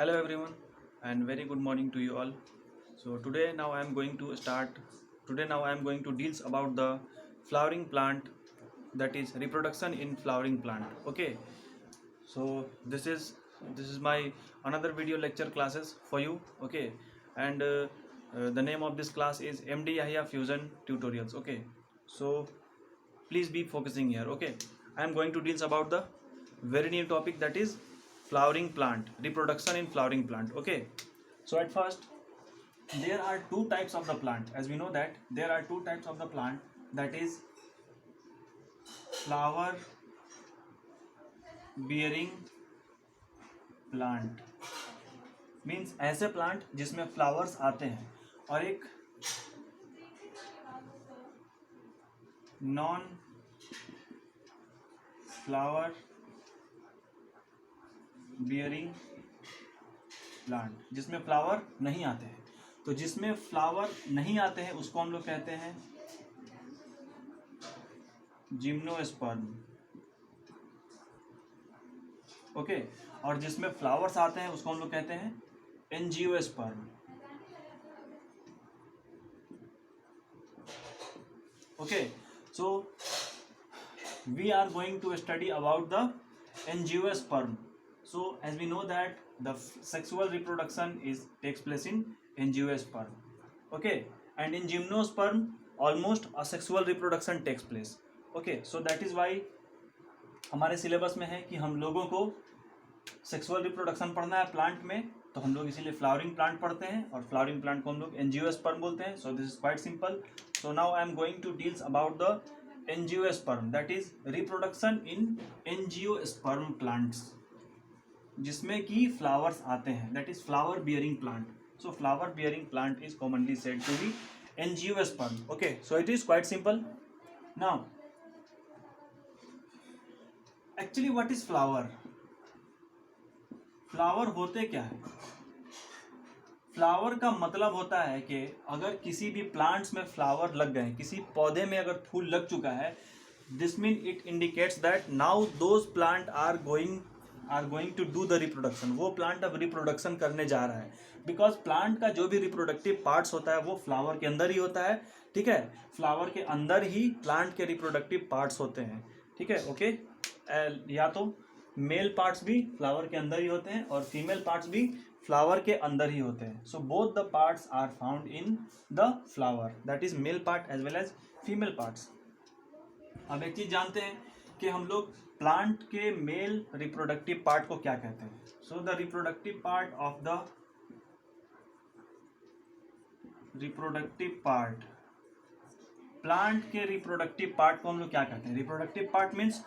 Hello everyone and very good morning to you all. So today now I am going to deals about the flowering plant, that is reproduction in flowering plant. Okay. So this is my another video lecture classes for you. Okay. And the name of this class is MD Yahya Fusion Tutorials. Okay. So please be focusing here. Okay. I am going to deals about the very new topic, that is flowering plant, reproduction in flowering plant. Okay. So at first, there are two types of the plant. As we know that there are two types of the plant, that is flower bearing plant, means ऐसे plant जिसमें flowers आते हैं, और एक non flower bearing plant जिसमें flower नहीं आते हैं. तो जिसमें फ्लावर नहीं आते हैं उसको हम लोग कहते हैं जिम्नोस्पर्म. ओके. और जिसमें फ्लावर्स आते हैं उसको हम लोग कहते हैं angiosperm. Okay. So we are going to study about the angiosperm. So as we know that the sexual reproduction takes place in angiosperm. Okay. And in gymnosperm almost asexual reproduction takes place. Okay. So that is why हमारे syllabus में है कि हम लोगों को sexual reproduction पढ़ना है plant में, तो हम लोग इसीलिए फ्लावरिंग प्लांट पढ़ते हैं, और फ्लावरिंग प्लांट को हम लोग एंजियोस्पर्म बोलते हैं. So this is quite simple. So now I am going to deals about the angiosperm, that is reproduction in angiosperm plants, जिसमें कि फ्लावर्स आते हैं, that is flower bearing plant. So flower bearing plant is commonly said to be angiosperm. Okay. So it is quite simple. Now actually what is flower? Flower होते क्या है? Flower का मतलब होता है कि अगर किसी भी प्लांट्स में फ्लावर लग गए, किसी पौधे में अगर फूल लग चुका है, this mean it indicates that now those plant are going to do the reproduction. वो प्लांट अब रिप्रोडक्शन करने जा रहा है, बिकॉज प्लांट का जो भी रिप्रोडक्टिव पार्ट्स होता है वो फ्लावर के अंदर ही होता है. ठीक है. फ्लावर के अंदर ही प्लांट के रिप्रोडक्टिव पार्ट्स होते हैं. ठीक है. ओके. या तो मेल पार्ट्स भी फ्लावर के अंदर ही होते हैं और फीमेल पार्ट्स भी फ्लावर के अंदर ही होते हैं. So both the parts are found in the flower, that is male part as well as female parts. अब एक चीज जानते हैं कि हम लोग प्लांट के मेल रिप्रोडक्टिव पार्ट को क्या कहते हैं. So the reproductive part of the reproductive part, plant के रिप्रोडक्टिव पार्ट को हम लोग क्या कहते हैं? रिप्रोडक्टिव पार्ट मीन्स,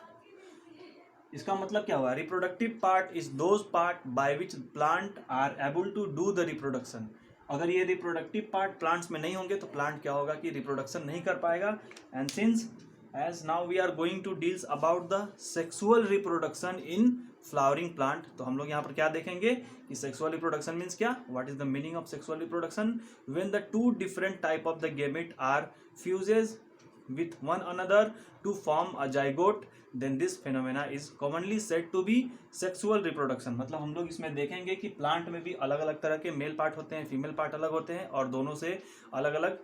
इसका मतलब क्या हुआ? Reproductive part is those part by which plant are able to do the reproduction. अगर ये रिप्रोडक्टिव पार्ट प्लांट्स में नहीं होंगे तो प्लांट क्या होगा कि रिप्रोडक्शन नहीं कर पाएगा. And since as now we are going to deals about the sexual reproduction in flowering plant, तो हम लोग यहाँ पर क्या देखेंगे कि सेक्सुअल रिप्रोडक्शन मीन्स क्या, what is the meaning of sexual reproduction. When the two different type of the gamete are fuses with one another to form a zygote, then this phenomena is commonly said to be sexual reproduction. मतलब हम लोग इसमें देखेंगे कि plant में भी अलग अलग तरह के मेल पार्ट होते हैं, फीमेल पार्ट अलग होते हैं, और दोनों से अलग अलग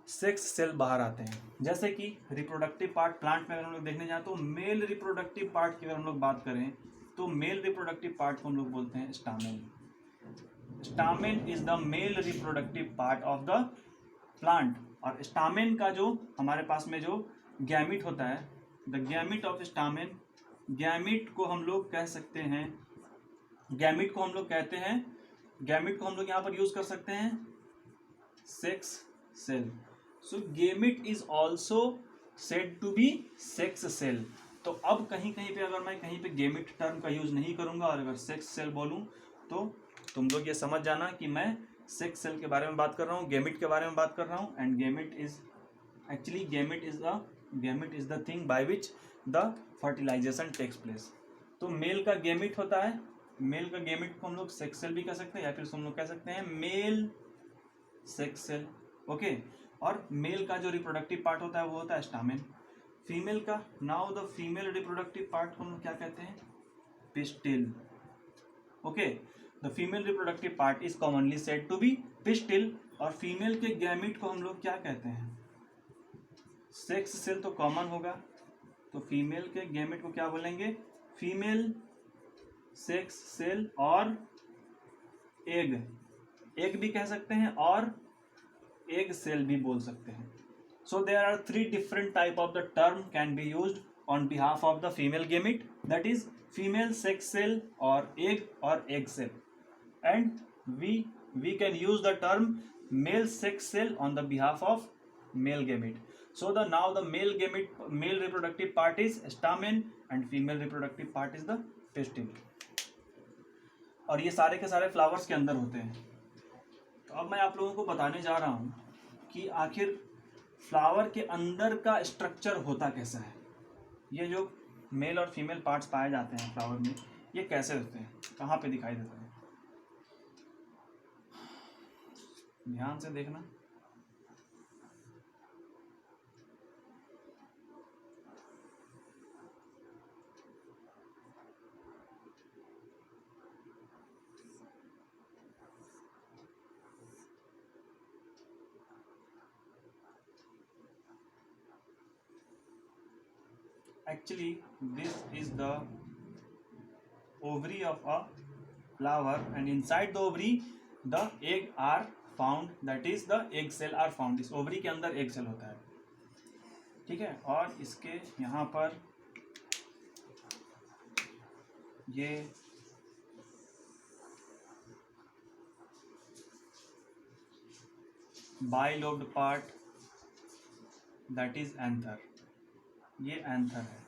सेक्स सेल बाहर आते हैं. जैसे कि रिप्रोडक्टिव पार्ट प्लांट में अगर हम लोग देखने जाए तो मेल रिप्रोडक्टिव पार्ट की अगर हम लोग बात करें तो मेल रिप्रोडक्टिव पार्ट को हम लोग बोलते हैं stamen. Stamen is the male reproductive part of the plant. और स्टामेन का जो हमारे पास में जो गैमिट होता है, the gamete of stamen, gamete को हम लोग कह सकते हैं, गैमिट को हम लोग कहते हैं, गैमिट को हम लोग यहाँ पर यूज कर सकते हैं sex cell. So gamete is also said to be sex cell. तो अब कहीं कहीं पे अगर मैं कहीं पे गैमिट टर्म का यूज नहीं करूंगा और अगर सेक्स सेल बोलूं तो तुम लोग ये समझ जाना कि मैं सेक्स सेल के बारे में बात कर रहा हूँ, गैमिट के बारे में बात कर रहा हूँ. And gamete is actually gamete is the thing by which the fertilization takes place. तो मेल का गैमिट होता है, मेल का गैमिट को हम लोग सेक्स सेल भी कह सकते हैं, या फिर हम लोग कह सकते हैं मेल सेक्स सेल. ओके. और मेल का जो रिप्रोडक्टिव पार्ट होता है वो होता है स्टामेन. फीमेल का, now the female reproductive part को हम लोग क्या कहते हैं? Pistil. Okay. The female reproductive part is commonly said to be pistil. और फीमेल के गैमिट को हम लोग क्या कहते हैं? सेक्स सेल तो कॉमन होगा, तो फीमेल के गैमिट को क्या बोलेंगे? फीमेल सेक्स सेल और एग, एग भी कह सकते हैं और एग सेल भी बोल सकते हैं। So there are 3 different type of the term can be used on behalf of the female gamete, that is female sex cell or egg cell, and we can use the term male sex cell on the behalf of male gamete. So now the male gamete, male reproductive part is stamen and female reproductive part is the pistil. और ये सारे के सारे flowers के अंदर होते हैं। तो अब मैं आप लोगों को बताने जा रहा हूँ कि आखिर फ्लावर के अंदर का स्ट्रक्चर होता कैसा है। ये जो मेल और फीमेल पार्ट्स पाए जाते हैं फ्लावर में, ये कैसे होते हैं, कहाँ पे दिखाई देते हैं? ध्यान से देखना। Actually, this is the ovary of a flower, and inside the ovary the egg are found, that is the egg cell are found. इस ovary के अंदर egg cell होता है, ठीक है। और इसके यहाँ पर ये bilobed part, that is anther, ये एंथर है,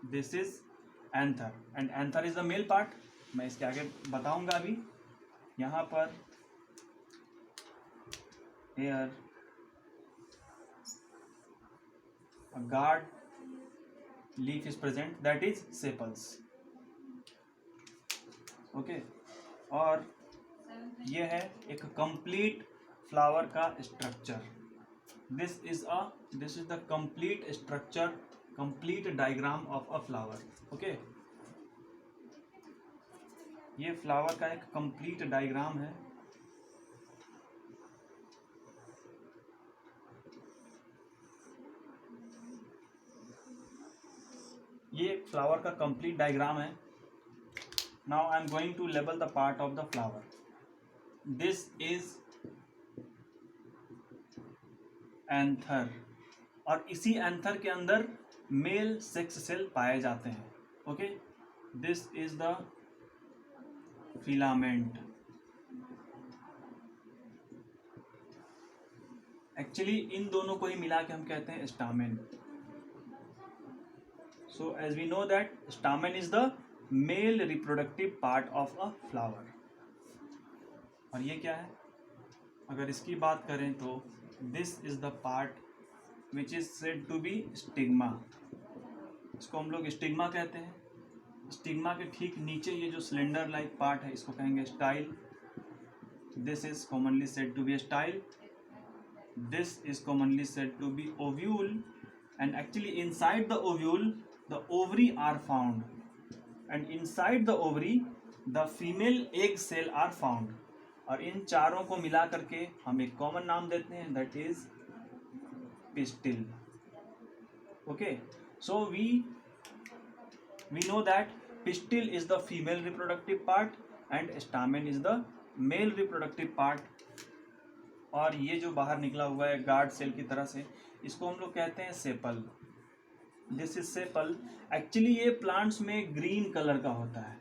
this is anther and anther is the male part. मैं इसके आगे बताऊंगा अभी। यहाँ पर here a guard leaf is present, that is sepals, okay. और ये है एक कंप्लीट फ्लावर का structure. This is the complete structure, complete diagram of a flower, okay. ये फ्लावर का एक कंप्लीट डायग्राम है। ये एक फ्लावर का कंप्लीट डायग्राम है। Now I am going to label the part of the flower. This is anther, और इसी एंथर के अंदर मेल सेक्स सेल पाए जाते हैं, okay. This is the filament. Actually इन दोनों को ही मिला के हम कहते हैं stamen. So as we know that stamen is the male reproductive part of a flower. और ये क्या है? अगर इसकी बात करें तो this is the part which is said to be stigma. इसको हम लोग स्टिग्मा कहते हैं। स्टिग्मा के ठीक नीचे ये जो सिलेंडर लाइक पार्ट है, इसको कहेंगे style. This is commonly said to be style. This is commonly said to be ovule, and actually inside the ovule the ovary are found, and inside the ovary the female egg cell are found. और इन चारों को मिला करके हम एक common नाम देते हैं, that is pistil, okay. So we know that pistil is the female reproductive part and stamen is the male reproductive part। और ये जो बाहर निकला हुआ है गार्ड सेल की तरह से, इसको हम लोग कहते हैं sepal. This is sepal. Actually ये प्लांट्स में ग्रीन कलर का होता है,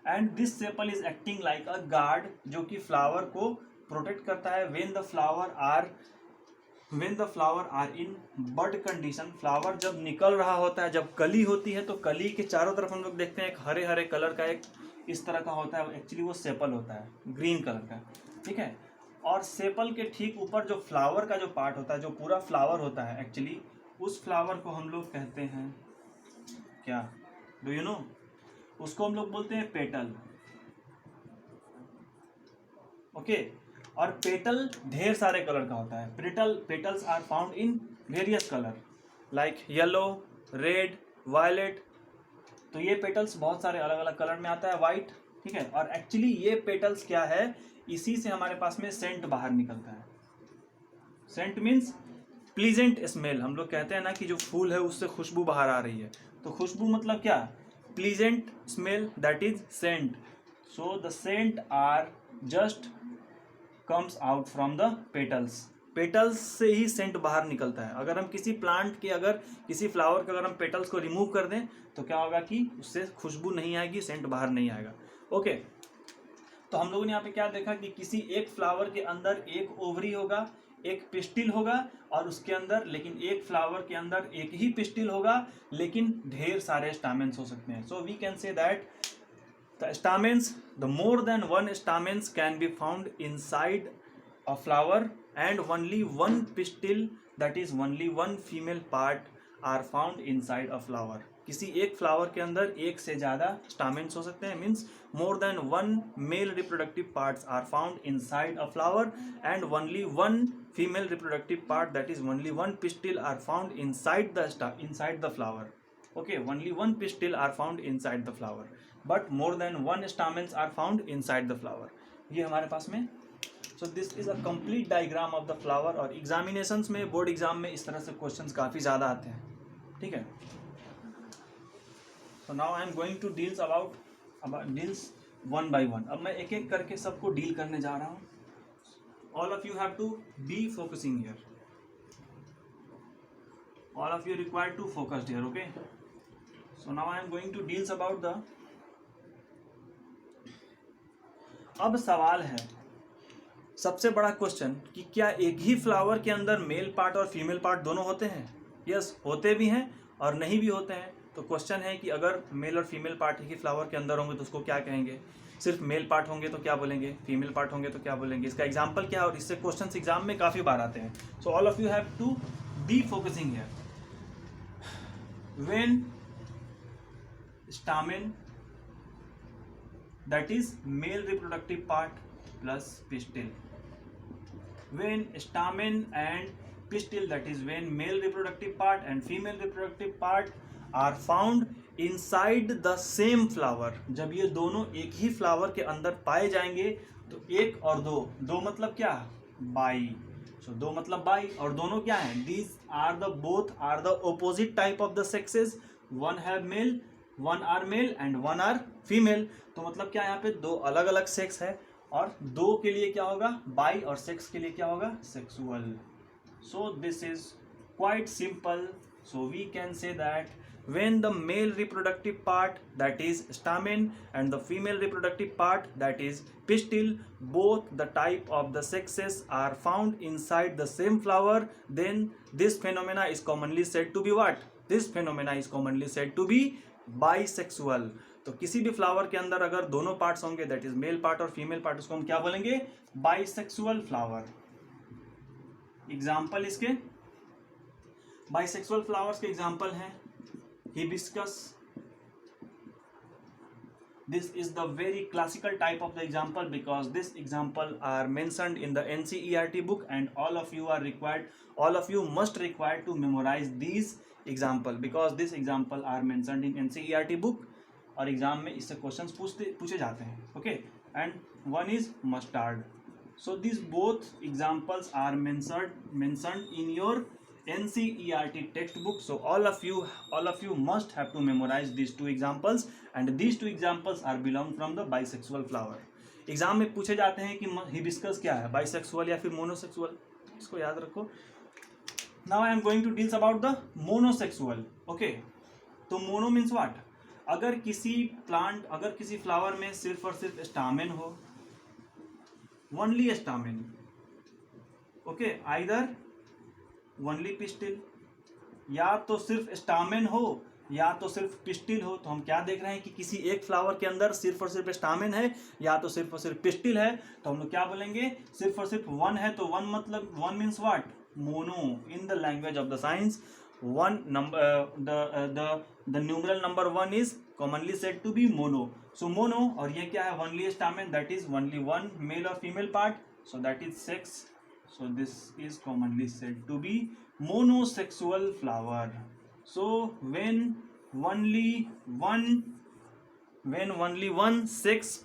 and this sepal is acting like a guard, जो कि फ्लावर को प्रोटेक्ट करता है। When the flower are in bud condition, flower जब निकल रहा होता है, जब कली होती है, तो कली के चारों तरफ हम लोग देखते हैं एक हरे हरे कलर का एक इस तरह का होता है, एक्चुअली वो सेपल होता है, ग्रीन कलर का, ठीक है। और सेपल के ठीक ऊपर जो फ्लावर का जो पार्ट होता है, जो पूरा फ्लावर होता है, एक्चुअली उस फ्लावर को हम लोग कहते हैं क्या? Do you know? उसको हम लोग बोलते हैं पेटल, ओके। और पेटल ढेर सारे कलर का होता है। Petals are found in various colour like yellow, red, violet. तो ये पेटल्स बहुत सारे अलग अलग कलर में आता है, वाइट, ठीक है। और एक्चुअली ये पेटल्स क्या है, इसी से हमारे पास में सेंट बाहर निकलता है। Scent means pleasant smell. हम लोग कहते हैं ना कि जो फूल है उससे खुशबू बाहर आ रही है, तो खुशबू मतलब क्या, pleasant smell, that is scent. So the scent are just comes out from the petals. Petals से ही सेंट बाहर निकलता है। अगर हम किसी प्लांट के, अगर किसी फ्लावर के अगर हम पेटल्स को रिमूव कर दें तो क्या होगा कि उससे खुशबू नहीं आएगी, सेंट बाहर नहीं आएगा। ओके, तो हम लोगों ने यहाँ पे क्या देखा कि किसी एक फ्लावर के अंदर एक ओवरी होगा, एक पिस्टिल होगा, और उसके अंदर, लेकिन एक फ्लावर के अंदर एक ही पिस्टिल होगा लेकिन ढेर सारे स्टामेन्स हो सकते हैं। So we can say that the stamens, the more than one stamens can be found inside a flower, and only one pistil, that is only one female part, are found inside a flower. किसी एक flower के अंदर एक से ज़्यादा stamens हो सकते हैं, means more than one male reproductive parts are found inside a flower, and only one female reproductive part, that is only one pistil, are found inside the flower. Okay, only one pistil are found inside the flower, but more than one stamens are found inside the flower. ये हमारे पास में, so this is a complete diagram of the flower. और examinations में, board exam में इस तरह से questions काफ़ी ज़्यादा आते हैं, ठीक है। so now I am going to deals about deals one by one. अब मैं एक एक करके सबको डील करने जा रहा हूँ. all of you have to be focusing here. all of you required to focus here, okay. So now I am going to deals about the. अब सवाल है, सबसे बड़ा क्वेश्चन, कि क्या एक ही फ्लावर के अंदर मेल पार्ट और फीमेल पार्ट दोनों होते हैं? यस, होते भी हैं और नहीं भी होते हैं. तो क्वेश्चन है कि अगर मेल और फीमेल पार्ट एक ही फ्लावर के अंदर होंगे तो उसको क्या कहेंगे? सिर्फ मेल पार्ट होंगे तो क्या बोलेंगे? फीमेल पार्ट होंगे तो क्या बोलेंगे? इसका एग्जाम्पल क्या है, और इससे क्वेश्चन एग्जाम में काफ़ी बार आते हैं. So all of you have to be focusing here. When stamen, that is male reproductive part plus pistil. When stamen and pistil, that is when male reproductive part and female reproductive part are found inside the same flower. जब ये दोनों एक ही flower के अंदर पाए जाएंगे तो एक और दो, दो मतलब क्या, बाई. सो दो मतलब बाई, और दोनों क्या हैं? These are the both are the opposite type of the sexes. One have male, one are male and one are female. तो मतलब क्या, यहाँ पे दो अलग अलग सेक्स है, और दो के लिए क्या होगा, बाई, और सेक्स के लिए क्या होगा, sexual. So this is quite simple. So we can say that when the male reproductive part, that is stamen, and the female reproductive part, that is pistil, both the type of the sexes are found inside the same flower, then this phenomena is commonly said to be what? This phenomena is commonly said to be bisexual. तो किसी भी flower के अंदर अगर दोनों parts होंगे, that is male part और female part, उसको हम क्या बोलेंगे, बाइसेक्सुअल फ्लावर. एग्जाम्पल इसके बाइसेक्सुअल फ्लावर्स के एग्जाम्पल हैं hibiscus. This is the very classical type of the example because this example are mentioned in the NCERT book, and all of you must required to memorize these example because this example are mentioned in NCERT book, और exam में इससे questions पूछे जाते हैं. Okay, and one is mustard. So this both examples are mentioned in your NCERT textbook. So all of you must have to memorize these two examples, and these two examples are belong from the bisexual flower. Exam में पूछे जाते हैं कि hibiscus क्या है, bisexual या फिर मोनोसेक्सुअल, इसको याद रखो. Now I am going to deals about the monosexual. Okay, तो mono means what? अगर किसी फ्लावर में सिर्फ और सिर्फ स्टामेन हो, only stamen, okay, either only pistil, या तो सिर्फ स्टामेन हो या तो सिर्फ पिस्टिल हो. तो हम क्या देख रहे हैं कि किसी एक फ्लावर के अंदर सिर्फ और सिर्फ स्टामेन है या तो सिर्फ और सिर्फ पिस्टिल है. तो हम लोग क्या बोलेंगे, सिर्फ और सिर्फ वन है तो वन मतलब one means what, mono. In the language of the science, one number the numeral number 1 is commonly said to be mono. So mono, और ये क्या है, only stamen, that is only one male or female part, so that is sex. So this is commonly said to be monosexual flower. So when only one sex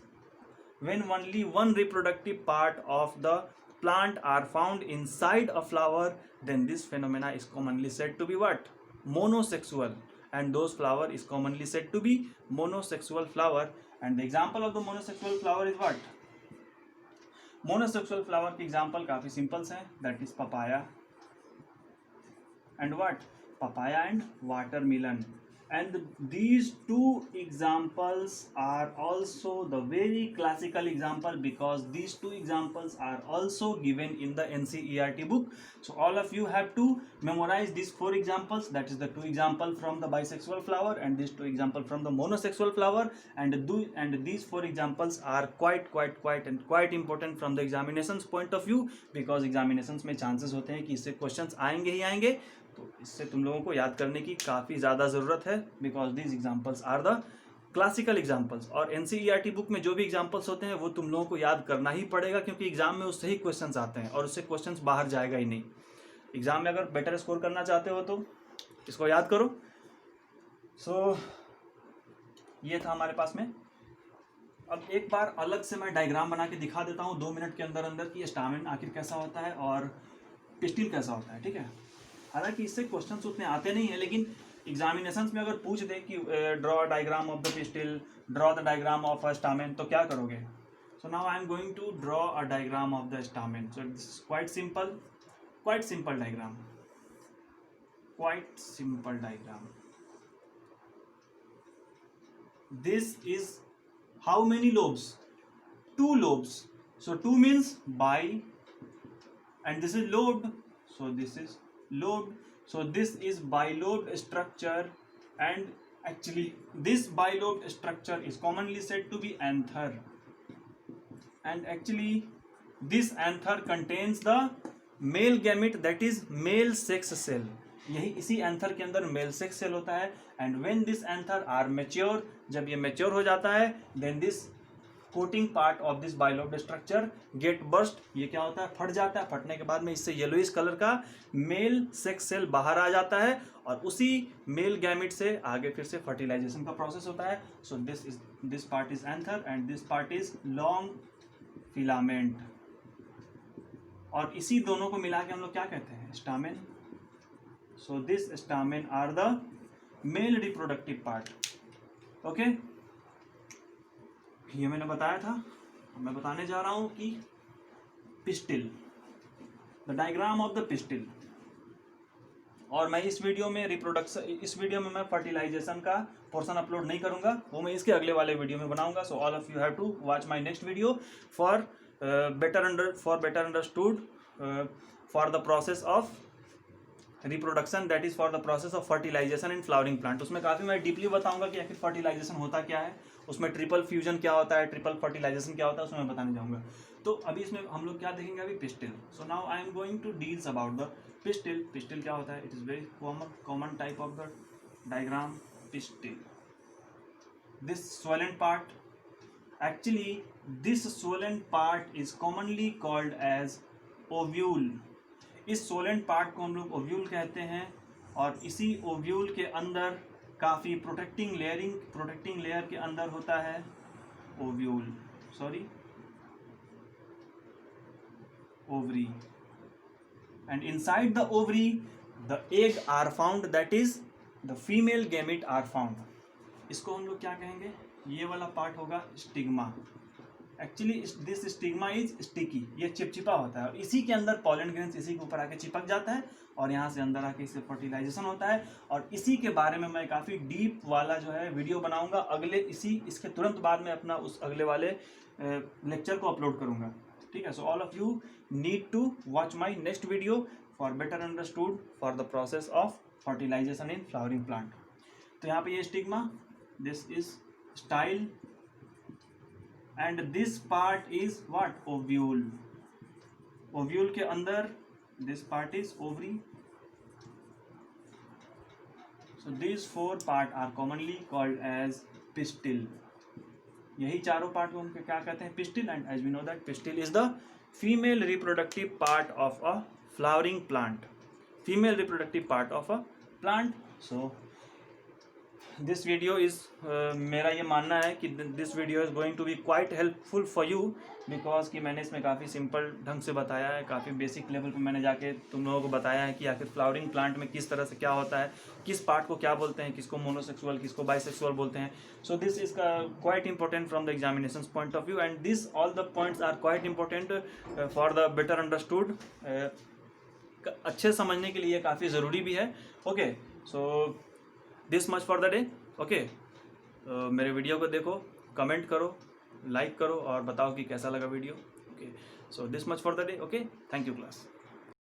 when only one reproductive part of the plant are found inside a flower, then this phenomena is commonly said to be what? Monosexual. And those flower is commonly said to be monosexual flower. And the example of the monosexual flower is what? Monosexual flower के example काफी simples हैं, that is papaya and what? Papaya and watermelon. And these two examples are also the very classical example, because these two examples are also given in the NCERT book. So all of you have to memorize these four examples, that is the two example from the bisexual flower and these two example from the monosexual flower. And these four examples are quite important from the examinations point of view, because examinations में chances होते हैं कि इससे questions आएंगे ही आएंगे, तो इससे तुम लोगों को याद करने की काफ़ी ज़्यादा ज़रूरत है, because these examples are the classical examples. और एनसीईआरटी बुक में जो भी एग्जाम्पल्स होते हैं वो तुम लोगों को याद करना ही पड़ेगा, क्योंकि एग्जाम में उससे ही क्वेश्चंस आते हैं और उससे क्वेश्चंस बाहर जाएगा ही नहीं. एग्जाम में अगर बेटर स्कोर करना चाहते हो तो इसको याद करो. सो ये था हमारे पास में. अब एक बार अलग से मैं डायग्राम बना के दिखा देता हूँ 2 मिनट के अंदर अंदर कि स्टामेन आखिर कैसा होता है और पिस्टिल कैसा होता है. ठीक है, हालांकि इससे क्वेश्चंस उतने आते नहीं है, लेकिन एग्जामिनेशंस में अगर पूछ दे कि draw diagram of the pistil, draw the diagram of a stamen, तो क्या करोगे? So now I am going to draw a diagram of the stamen. So it's quite simple diagram, quite simple diagram. This is how many lobes? 2 lobes. So 2 means bi, and this is lobed, so this is lobed. So this is bilobed structure, and actually this bilobed structure is commonly said to be anther, and actually this anther contains the male gamete, that is male sex cell. यही इसी anther के अंदर mail sex cell होता है. And when this anther are mature, जब ये mature हो जाता है, then this coating part of this bilobed structure get burst. ये क्या होता है? फट जाता है. फटने के बाद में इससे येलोइश कलर का मेल सेक्स सेल बाहर आ जाता है, और उसी मेल गैमेट से आगे फिर से फर्टिलाइजेशन का प्रोसेस होता है. So this part is anther and this part is long filament, और इसी दोनों को मिला के हम लोग क्या कहते हैं? Stamen. So this stamen are the male reproductive part. Okay? ये मैंने बताया था. मैं बताने जा रहा हूँ कि pistil, the diagram of the pistil. और मैं इस वीडियो में इस वीडियो में मैं फर्टिलाइजेशन का पोर्शन अपलोड नहीं करूँगा, वो मैं इसके अगले वाले वीडियो में बनाऊँगा. So all of you have to watch my next video for better understood for the process of reproduction, that is for the process of fertilisation in flowering plant. उसमें काफ़ी मैं डीपली बताऊंगा कि आखिर फर्टिलाइजेशन होता क्या है, उसमें ट्रिपल फ्यूजन क्या होता है, ट्रिपल फर्टिलाइजेशन क्या होता है, उसमें मैं बताने जाऊंगा. तो अभी इसमें हम लोग क्या देखेंगे? अभी pistil. So now I am going to deals about the pistil. Pistil क्या होता है? It is very common type of the diagram. Pistil, this swollen part, actually this swollen part is commonly called as ovule. इस सोलेंट part को हम लोग ovule कहते हैं, और इसी ओव्यूल के अंदर काफ़ी प्रोटेक्टिंग लेयर के अंदर होता है ovary. And inside the ovary the egg are found, that is the female gamete are found. इसको हम लोग क्या कहेंगे? ये वाला पार्ट होगा stigma. Actually this stigma is sticky, ये चिपचिपा होता है, और इसी के अंदर पॉलन ग्रेन्स इसी के ऊपर आके चिपक जाता है, और यहाँ से अंदर आके इससे फर्टिलाइजेशन होता है. और इसी के बारे में मैं काफ़ी डीप वाला जो है वीडियो बनाऊंगा इसके तुरंत बाद में अपना उस अगले वाले लेक्चर को अपलोड करूंगा. ठीक है, so all of you need to watch my next video for better understood for the process of fertilisation in flowering plant. तो यहाँ पे ये stigma, this is style, and this part is what? Ovule. Ovule के अंदर this part is ovary. So these 4 part are commonly called as pistil. यही चारों part को हम क्या कहते हैं? Pistil. and as we know that pistil is the female reproductive part of a flowering plant. Female reproductive part of a plant. So this video is मेरा ये मानना है कि this video is going to be quite helpful for you, because कि मैंने इसमें काफ़ी simple ढंग से बताया है, काफ़ी बेसिक लेवल पे मैंने जाके तुम लोगों को बताया है कि आखिर फ्लावरिंग प्लांट में किस तरह से क्या होता है, किस पार्ट को क्या बोलते हैं, किसको मोनोसेक्सुअल, किसको बाइसेक्सुअल बोलते हैं. So this is quite important from the examination point of view, and this all the points are quite important for the better understood. अच्छे समझने के लिए काफ़ी ज़रूरी भी है. Okay, so this much for the day. Okay, मेरे video को देखो, कमेंट करो, लाइक करो और बताओ कि कैसा लगा video. Okay, so this much for the day. Okay, thank you class.